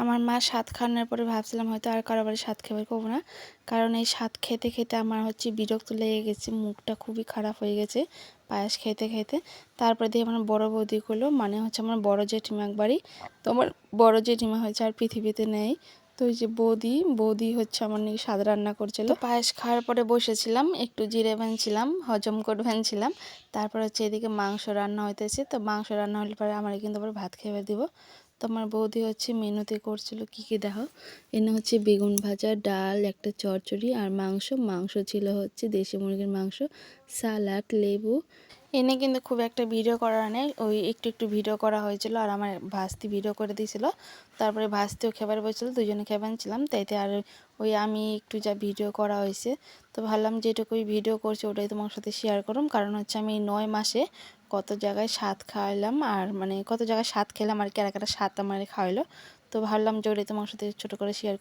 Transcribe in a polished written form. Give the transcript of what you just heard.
আমার মা স্বাদ খাওয়ানোর পরে ভাবছিলাম হয়তো আর কারো বাড়ি স্বাদ খেতে করবো না, কারণ এই স্বাদ খেতে খেতে আমার বিরক্ত লেগে গেছে, মুখটা খুবই খারাপ হয়ে গেছে পায়েস খেতে খেতে। তারপরে দিয়ে আমার বড় বৌদি করলো, মানে আমার বড় জেঠিমা একবারই, তো আমার বড় জেঠিমা আর পৃথিবীতে নেই। তো ওই যে বৌদি আমার নাকি স্বাদ রান্না করছিল। পায়েস খাওয়ার পরে বসেছিলাম, একটু জিরে ভাঙছিলাম, হজম করে ভাঙছিলাম। তারপর এদিকে মাংস রান্না হইতেছে, তো মাংস রান্না হলে পরে আমার কিন্তু আবার ভাত খেয়ে দিব। তো আমার বৌদি মেনুতে করছিল কি দেখো, এনে বেগুন ভাজা, ডাল, একটা চচ্চড়ি আর মাংস ছিল দেশি মুরগির মাংস, সালাড, লেবু। এনে কিন্তু খুব একটা ভিডিও করা নেই, ওই একটু ভিডিও করা হয়েছিল, আর আমার ভাস্তি ভিডিও করে দিয়েছিল। তারপরে ভাস্তিও খেবার বসেছিল, দুজনে খেবার ছিলাম, তাইতে আর ওই আমি একটু যা ভিডিও করা হয়েছে। তো ভাবলাম যেটুকুই ভিডিও করছি ওটাই তোমার সাথে শেয়ার করুম, কারণ আমি 9 মাসে কত জায়গায় স্বাদ খাওয়াইলাম, আর কত জায়গায় স্বাদ খেলাম আর কারা কারা স্বাদ আমার খাওয়াইলো। তো ভাবলাম যে ওটাই তোমার সাথে ছোটো করে শেয়ার।